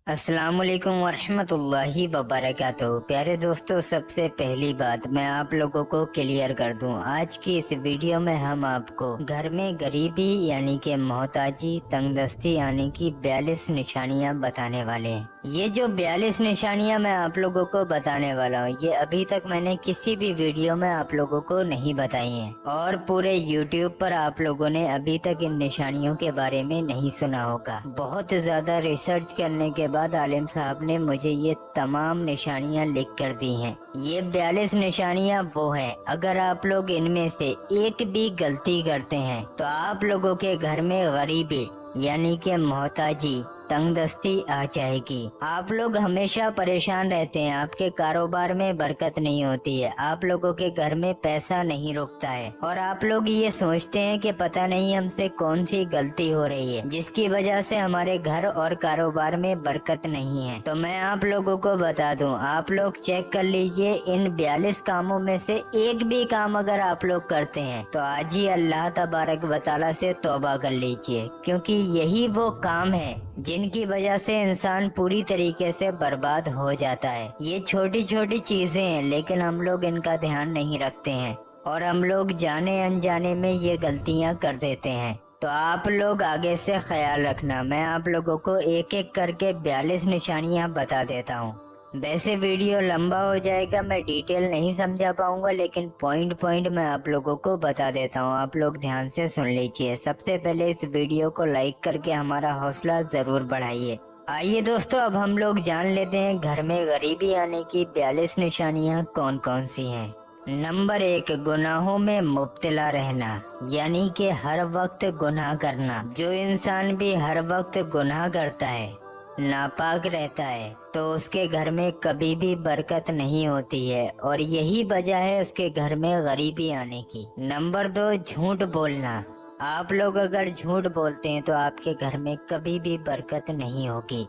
अस्सलाम वालेकुम वरहमतुल्लाहि वबरकातुहू। प्यारे दोस्तों, सबसे पहली बात मैं आप लोगों को क्लियर कर दूं, आज की इस वीडियो में हम आपको घर में गरीबी यानी कि मोहताजी, तंगदस्ती यानी कि 42 निशानियां बताने वाले हैं। ये जो 42 निशानियां मैं आप लोगों को बताने वाला हूँ, ये अभी तक मैंने किसी भी वीडियो में आप लोगों को नहीं बताई हैं और पूरे YouTube पर आप लोगों ने अभी तक इन निशानियों के बारे में नहीं सुना होगा। बहुत ज्यादा रिसर्च करने के बाद आलिम साहब ने मुझे ये तमाम निशानियां लिख कर दी हैं। ये 42 निशानियां वो हैं, अगर आप लोग इनमें से एक भी गलती करते हैं तो आप लोगों के घर में गरीबी यानी कि मोहताजी, तंगदस्ती आ जाएगी। आप लोग हमेशा परेशान रहते हैं, आपके कारोबार में बरकत नहीं होती है, आप लोगों के घर में पैसा नहीं रुकता है और आप लोग ये सोचते हैं कि पता नहीं हमसे कौन सी गलती हो रही है जिसकी वजह से हमारे घर और कारोबार में बरकत नहीं है। तो मैं आप लोगों को बता दूं, आप लोग चेक कर लीजिए, इन 42 कामों में से एक भी काम अगर आप लोग करते हैं तो आज ही अल्लाह तबारक व तआला से तौबा कर लीजिए, क्योंकि यही वो काम है जिनकी वजह से इंसान पूरी तरीके से बर्बाद हो जाता है। ये छोटी छोटी चीजें हैं लेकिन हम लोग इनका ध्यान नहीं रखते हैं और हम लोग जाने अनजाने में ये गलतियां कर देते हैं। तो आप लोग आगे से ख्याल रखना, मैं आप लोगों को एक एक करके 42 निशानियां बता देता हूँ। वैसे वीडियो लंबा हो जाएगा, मैं डिटेल नहीं समझा पाऊंगा, लेकिन पॉइंट मैं आप लोगों को बता देता हूँ, आप लोग ध्यान से सुन लीजिए। सबसे पहले इस वीडियो को लाइक करके हमारा हौसला जरूर बढ़ाइए। आइए दोस्तों, अब हम लोग जान लेते हैं घर में गरीबी आने की 42 निशानियाँ कौन कौन सी हैं। नंबर 1, गुनाहों में मुब्तला रहना, यानी कि हर वक्त गुनाह करना। जो इंसान भी हर वक्त गुनाह करता है, नापाक रहता है, तो उसके घर में कभी भी बरकत नहीं होती है और यही वजह है उसके घर में गरीबी आने की। नंबर 2, झूठ बोलना। आप लोग अगर झूठ बोलते हैं तो आपके घर में कभी भी बरकत नहीं होगी।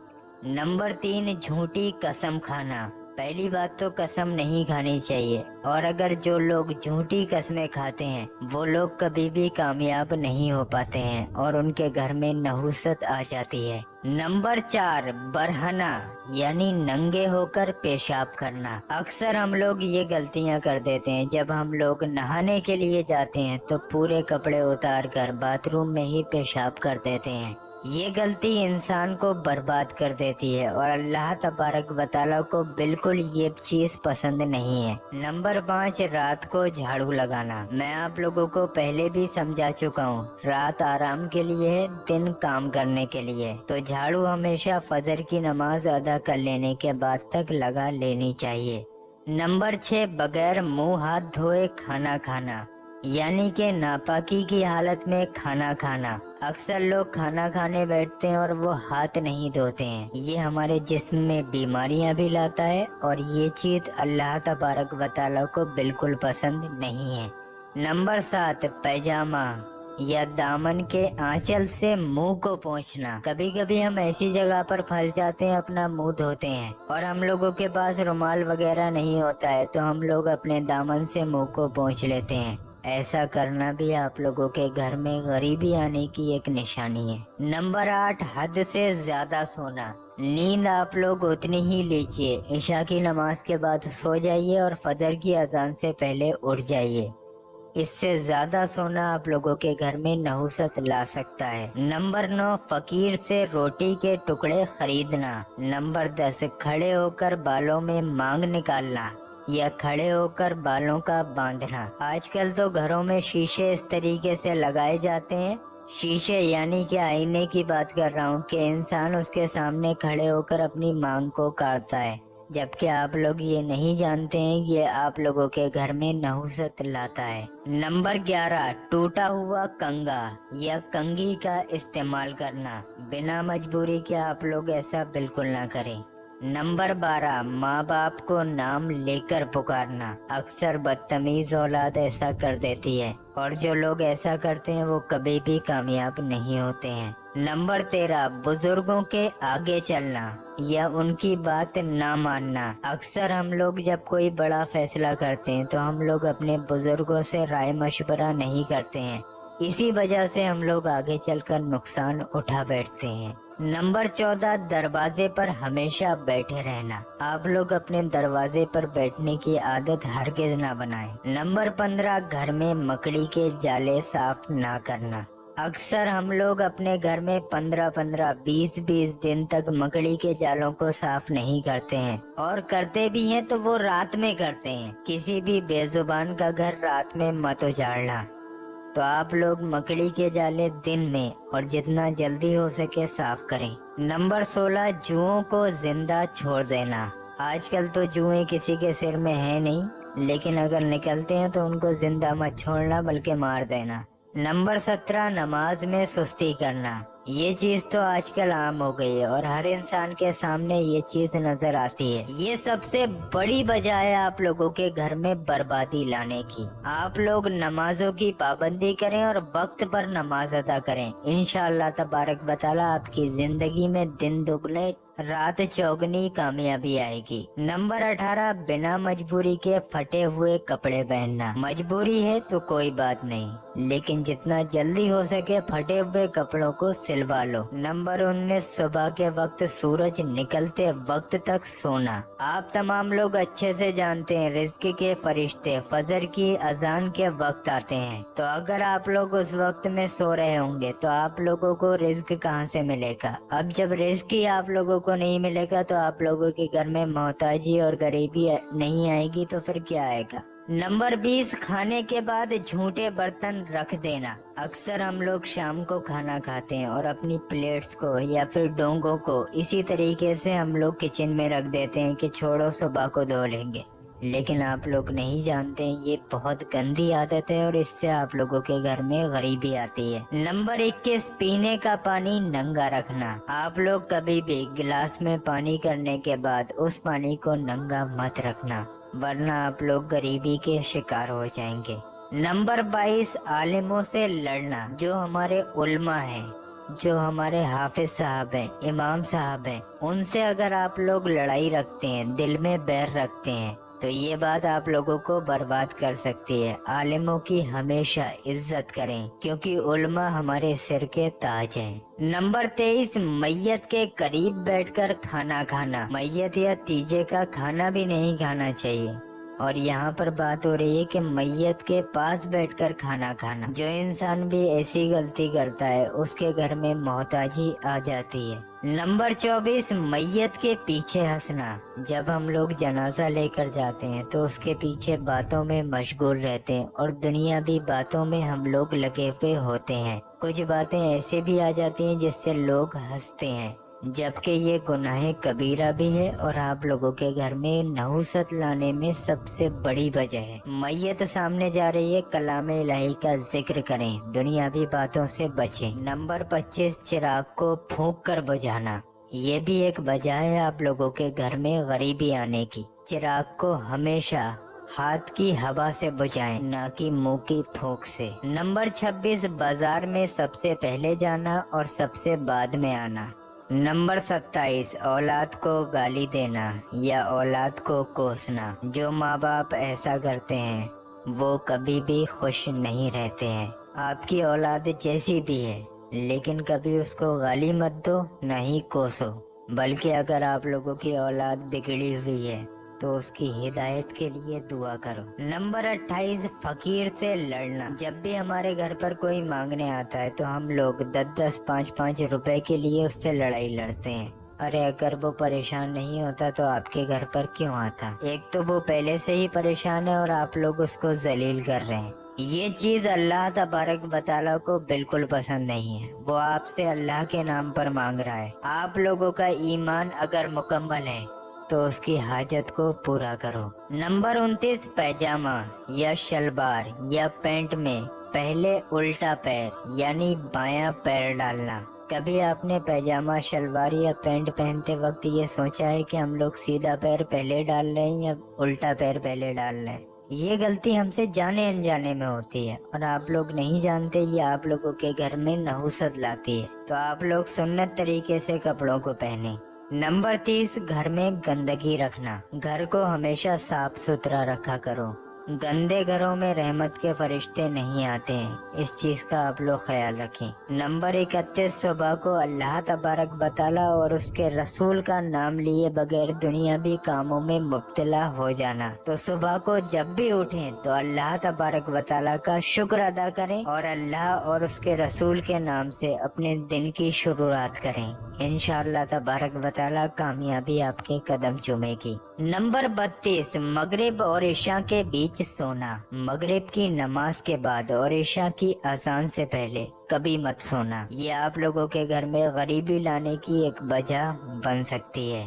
नंबर 3, झूठी कसम खाना। पहली बात तो कसम नहीं खानी चाहिए और अगर जो लोग झूठी कस्में खाते हैं वो लोग कभी भी कामयाब नहीं हो पाते हैं और उनके घर में नहुसत आ जाती है। नंबर 4, बरहना यानी नंगे होकर पेशाब करना। अक्सर हम लोग ये गलतियां कर देते हैं, जब हम लोग नहाने के लिए जाते हैं तो पूरे कपड़े उतार कर बाथरूम में ही पेशाब कर देते हैं। ये गलती इंसान को बर्बाद कर देती है और अल्लाह तबारक व तआला को बिल्कुल ये चीज पसंद नहीं है। नंबर 5, रात को झाड़ू लगाना। मैं आप लोगों को पहले भी समझा चुका हूँ, रात आराम के लिए है, दिन काम करने के लिए। तो झाड़ू हमेशा फजर की नमाज अदा कर लेने के बाद तक लगा लेनी चाहिए। नंबर 6, बगैर मुंह हाथ धोए खाना खाना, यानी कि नापाकी की हालत में खाना खाना। अक्सर लोग खाना खाने बैठते हैं और वो हाथ नहीं धोते हैं, ये हमारे जिस्म में बीमारियां भी लाता है और ये चीज अल्लाह तबारक व तआला को बिल्कुल पसंद नहीं है। नंबर 7, पैजामा या दामन के आंचल से मुंह को पोंछना। कभी कभी हम ऐसी जगह पर फंस जाते हैं, अपना मुंह धोते हैं और हम लोगों के पास रुमाल वगैरह नहीं होता है तो हम लोग अपने दामन से मुंह को पोंछ लेते हैं। ऐसा करना भी आप लोगों के घर में गरीबी आने की एक निशानी है। नंबर 8, हद से ज्यादा सोना। नींद आप लोग उतनी ही लीजिए, इशा की नमाज के बाद सो जाइए और फजर की अजान से पहले उठ जाइए। इससे ज्यादा सोना आप लोगों के घर में नहुसत ला सकता है। नंबर 9, फकीर से रोटी के टुकड़े खरीदना। नंबर 10, खड़े होकर बालों में मांग निकालना या खड़े होकर बालों का बांधना। आजकल तो घरों में शीशे इस तरीके से लगाए जाते हैं, शीशे यानी कि आईने की बात कर रहा हूँ, कि इंसान उसके सामने खड़े होकर अपनी मांग को काटता है, जबकि आप लोग ये नहीं जानते हैं ये आप लोगों के घर में नहुसत लाता है। नंबर 11, टूटा हुआ कंगा या कंघी का इस्तेमाल करना। बिना मजबूरी के आप लोग ऐसा बिल्कुल ना करें। नंबर 12, माँ बाप को नाम लेकर पुकारना। अक्सर बदतमीज औलाद ऐसा कर देती है और जो लोग ऐसा करते हैं वो कभी भी कामयाब नहीं होते हैं। नंबर 13, बुजुर्गों के आगे चलना या उनकी बात ना मानना। अक्सर हम लोग जब कोई बड़ा फैसला करते हैं तो हम लोग अपने बुजुर्गों से राय मशवरा नहीं करते हैं, इसी वजह से हम लोग आगे चलकर नुकसान उठा बैठते हैं। नंबर 14, दरवाजे पर हमेशा बैठे रहना। आप लोग अपने दरवाजे पर बैठने की आदत हरगिज ना बनाएं। नंबर 15, घर में मकड़ी के जाले साफ ना करना। अक्सर हम लोग अपने घर में 15-15, 20-20 दिन तक मकड़ी के जालों को साफ नहीं करते हैं, और करते भी हैं तो वो रात में करते हैं। किसी भी बेजुबान का घर रात में मत उजाड़ना। तो आप लोग मकड़ी के जाले दिन में और जितना जल्दी हो सके साफ करें। नंबर 16, जुओं को जिंदा छोड़ देना। आजकल तो जुएं किसी के सिर में है नहीं, लेकिन अगर निकलते हैं तो उनको जिंदा मत छोड़ना बल्कि मार देना। नंबर 17, नमाज में सुस्ती करना। ये चीज तो आजकल आम हो गई है और हर इंसान के सामने ये चीज नजर आती है। ये सबसे बड़ी वजह है आप लोगों के घर में बर्बादी लाने की। आप लोग नमाजों की पाबंदी करें और वक्त पर नमाज अदा करें। इंशाअल्लाह तबारक व तआला आपकी जिंदगी में दिन दुगने रात चौगनी कामयाबी आएगी। नंबर 18, बिना मजबूरी के फटे हुए कपड़े पहनना। मजबूरी है तो कोई बात नहीं, लेकिन जितना जल्दी हो सके फटे हुए कपड़ों को सिलवा लो। नंबर 19, सुबह के वक्त सूरज निकलते वक्त तक सोना। आप तमाम लोग अच्छे से जानते हैं रिज़्क के फरिश्ते फजर की अजान के वक्त आते हैं, तो अगर आप लोग उस वक्त में सो रहे होंगे तो आप लोगों को रिज़्क कहाँ से मिलेगा। अब जब रिज़्क ही आप लोगों को नहीं मिलेगा तो आप लोगों के घर में मोहताजी और गरीबी नहीं आएगी तो फिर क्या आएगा। नंबर 20, खाने के बाद झूठे बर्तन रख देना। अक्सर हम लोग शाम को खाना खाते हैं और अपनी प्लेट्स को या फिर डोंगों को इसी तरीके से हम लोग किचन में रख देते हैं कि छोड़ो सुबह को धो लेंगे, लेकिन आप लोग नहीं जानते ये बहुत गंदी आदत है और इससे आप लोगों के घर में गरीबी आती है। नंबर 21, पीने का पानी नंगा रखना। आप लोग कभी भी गिलास में पानी करने के बाद उस पानी को नंगा मत रखना, वरना आप लोग गरीबी के शिकार हो जाएंगे। नंबर 22, आलिमों से लड़ना। जो हमारे उल्मा हैं, जो हमारे हाफिज साहब हैं, इमाम साहब हैं, उनसे अगर आप लोग लड़ाई रखते हैं, दिल में बैर रखते हैं, तो ये बात आप लोगों को बर्बाद कर सकती है। आलिमों की हमेशा इज्जत करें, क्योंकि उल्मा हमारे सिर के ताज हैं। नंबर 23, मैयत के करीब बैठकर खाना खाना। मैयत या तीजे का खाना भी नहीं खाना चाहिए, और यहाँ पर बात हो रही है कि मैयत के पास बैठकर खाना खाना। जो इंसान भी ऐसी गलती करता है उसके घर में मोहताजी आ जाती है। नंबर 24, मैयत के पीछे हंसना। जब हम लोग जनाजा लेकर जाते हैं तो उसके पीछे बातों में मशगूल रहते हैं और दुनियावी बातों में हम लोग लगे हुए होते हैं। कुछ बातें ऐसे भी आ जाती हैं जिससे लोग हंसते हैं, जबकि ये गुनाह कबीरा भी है और आप लोगों के घर में नहुसत लाने में सबसे बड़ी वजह है। मैयत सामने जा रही है, कलाम इलाही का जिक्र करें, दुनियावी बातों से बचें। नंबर 25, चिराग को फूंक कर बुझाना। ये भी एक वजह है आप लोगों के घर में गरीबी आने की। चिराग को हमेशा हाथ की हवा से बुझाएं, ना कि मुंह की फूंक से। नंबर 26, बाजार में सबसे पहले जाना और सबसे बाद में आना। नंबर 27, औलाद को गाली देना या औलाद को कोसना। जो माँ बाप ऐसा करते हैं वो कभी भी खुश नहीं रहते हैं। आपकी औलाद जैसी भी है, लेकिन कभी उसको गाली मत दो, न ही कोसो, बल्कि अगर आप लोगों की औलाद बिगड़ी हुई है तो उसकी हिदायत के लिए दुआ करो। नंबर 28, फकीर से लड़ना। जब भी हमारे घर पर कोई मांगने आता है तो हम लोग 10-10, 5-5 रुपए के लिए उससे लड़ाई लड़ते हैं। अरे अगर वो परेशान नहीं होता तो आपके घर पर क्यों आता। एक तो वो पहले से ही परेशान है और आप लोग उसको जलील कर रहे हैं। ये चीज अल्लाह तबारक व तआला को बिल्कुल पसंद नहीं है। वो आपसे अल्लाह के नाम पर मांग रहा है। आप लोगों का ईमान अगर मुकम्मल है तो उसकी हाजत को पूरा करो। नंबर 29, पैजामा या शलवार या पैंट में पहले उल्टा पैर यानी बायां पैर डालना। कभी आपने पैजामा, शलवार या पैंट पहनते वक्त ये सोचा है कि हम लोग सीधा पैर पहले डाल रहे हैं या उल्टा पैर पहले डाल रहे हैं। ये गलती हमसे जाने अनजाने में होती है और आप लोग नहीं जानते, ये आप लोगों के घर में नहुसत लाती है। तो आप लोग सुन्नत तरीके से कपड़ों को पहने। नंबर 30, घर में गंदगी रखना। घर को हमेशा साफ सुथरा रखा करो। गंदे घरों में रहमत के फरिश्ते नहीं आते हैं, इस चीज का आप लोग ख्याल रखें। नंबर 31, सुबह को अल्लाह तबारक बताला और उसके रसूल का नाम लिए बगैर दुनियावी कामों में मुब्तला हो जाना। तो सुबह को जब भी उठें तो अल्लाह तबारक बताला का शुक्र अदा करें और अल्लाह और उसके रसूल के नाम से अपने दिन की शुरुआत करें। इंशाअल्लाह तबारक बताला कामयाबी आपके कदम चूमेगी। नंबर 32, मगरिब और इशा के बीच सोना। मगरिब की नमाज के बाद और इशा की अजान से पहले कभी मत सोना, ये आप लोगों के घर में गरीबी लाने की एक वजह बन सकती है।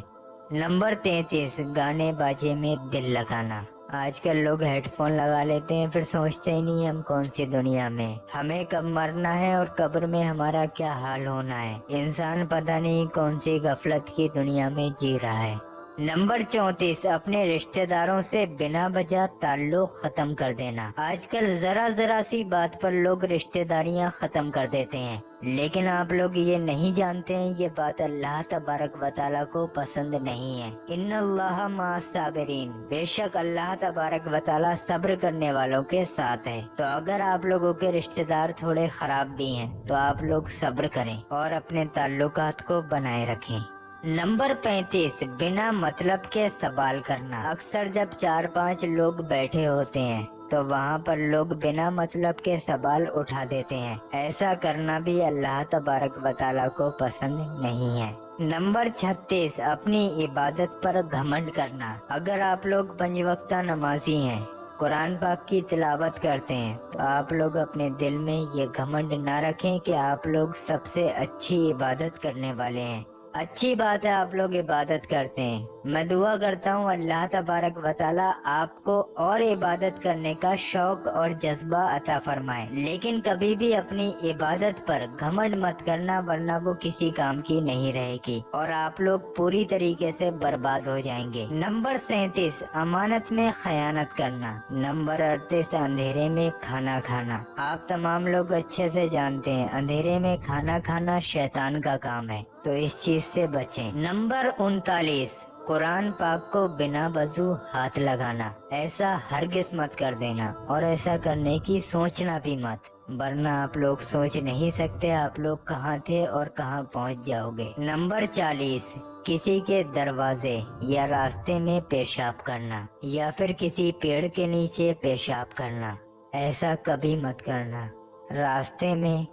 नंबर 33, गाने बाजे में दिल लगाना। आजकल लोग हेडफोन लगा लेते हैं, फिर सोचते ही नहीं हम कौन सी दुनिया में, हमें कब मरना है और कब्र में हमारा क्या हाल होना है। इंसान पता नहीं कौन सी गफलत की दुनिया में जी रहा है। नंबर 34, अपने रिश्तेदारों से बिना वजह ताल्लुक खत्म कर देना। आजकल जरा सी बात पर लोग रिश्तेदारियां खत्म कर देते हैं, लेकिन आप लोग ये नहीं जानते हैं ये बात अल्लाह तबारक व तआला को पसंद नहीं है। इन्नल्लाह मअस साबिरीन, बेशक अल्लाह तबारक व तआला सब्र करने वालों के साथ है। तो अगर आप लोगों के रिश्तेदार थोड़े खराब भी हैं तो आप लोग सब्र करें और अपने ताल्लुकात को बनाए रखें। नंबर 35, बिना मतलब के सवाल करना। अक्सर जब 4-5 लोग बैठे होते हैं तो वहाँ पर लोग बिना मतलब के सवाल उठा देते हैं। ऐसा करना भी अल्लाह तबारक व तआला को पसंद नहीं है। नंबर 36, अपनी इबादत पर घमंड करना। अगर आप लोग 5 वक्ता नमाजी हैं, कुरान पाक की तिलावत करते हैं, तो आप लोग अपने दिल में ये घमंड ना रखें कि आप लोग सबसे अच्छी इबादत करने वाले हैं। अच्छी बात है आप लोग इबादत करते हैं, मैं दुआ करता हूँ अल्लाह तबारक व तआला आपको और इबादत करने का शौक और जज्बा अता फरमाए, लेकिन कभी भी अपनी इबादत पर घमंड मत करना, वरना वो किसी काम की नहीं रहेगी और आप लोग पूरी तरीके से बर्बाद हो जाएंगे। नंबर 37, अमानत में खयानत करना। नंबर 38, अंधेरे में खाना खाना। आप तमाम लोग अच्छे से जानते हैं अंधेरे में खाना खाना शैतान का काम है, तो इस चीज से बचें। नंबर 39, कुरान पाक को बिना वजू हाथ लगाना। ऐसा हरगिज़ मत कर देना और ऐसा करने की सोचना भी मत, वरना आप लोग सोच नहीं सकते आप लोग कहाँ थे और कहाँ पहुँच जाओगे। नंबर 40, किसी के दरवाजे या रास्ते में पेशाब करना या फिर किसी पेड़ के नीचे पेशाब करना। ऐसा कभी मत करना। रास्ते में,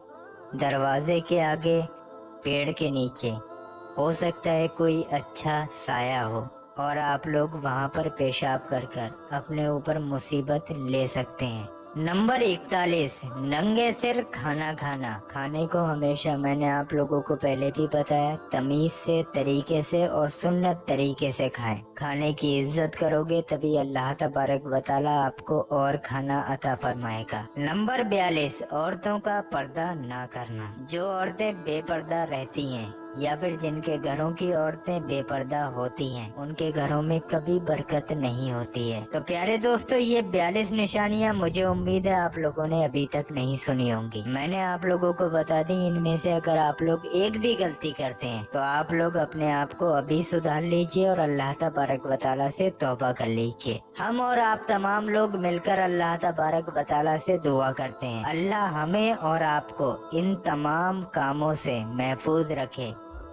दरवाजे के आगे, पेड़ के नीचे, हो सकता है कोई अच्छा साया हो और आप लोग वहाँ पर पेशाब कर अपने ऊपर मुसीबत ले सकते हैं। नंबर 41, नंगे सिर खाना खाना। खाने को हमेशा मैंने आप लोगों को पहले भी बताया, तमीज से, तरीके से और सुन्नत तरीके से खाएं। खाने की इज्जत करोगे तभी अल्लाह तबारक व तआला आपको और खाना अता फरमाएगा। नंबर 42, औरतों का पर्दा ना करना। जो औरतें बेपर्दा रहती हैं या फिर जिनके घरों की औरतें बेपर्दा होती हैं, उनके घरों में कभी बरकत नहीं होती है। तो प्यारे दोस्तों, ये 42 निशानियां मुझे उम्मीद है आप लोगों ने अभी तक नहीं सुनी होंगी। मैंने आप लोगों को बता दी, इनमें से अगर आप लोग एक भी गलती करते हैं तो आप लोग अपने आप को अभी सुधार लीजिए और अल्लाह तबारक व तआला से तौबा कर लीजिए। हम और आप तमाम लोग मिलकर अल्लाह तबारक व तआला से दुआ करते हैं अल्लाह हमें और आपको इन तमाम कामों से महफूज रखे।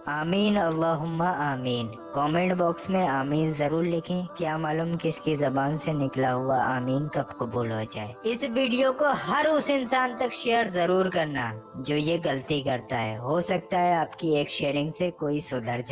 आमीन अल्लाहुम्मा आमीन। कमेंट बॉक्स में आमीन जरूर लिखें, क्या मालूम किसकी जबान से निकला हुआ आमीन कब कबूल हो जाए। इस वीडियो को हर उस इंसान तक शेयर जरूर करना जो ये गलती करता है, हो सकता है आपकी एक शेयरिंग से कोई सुधर जाए।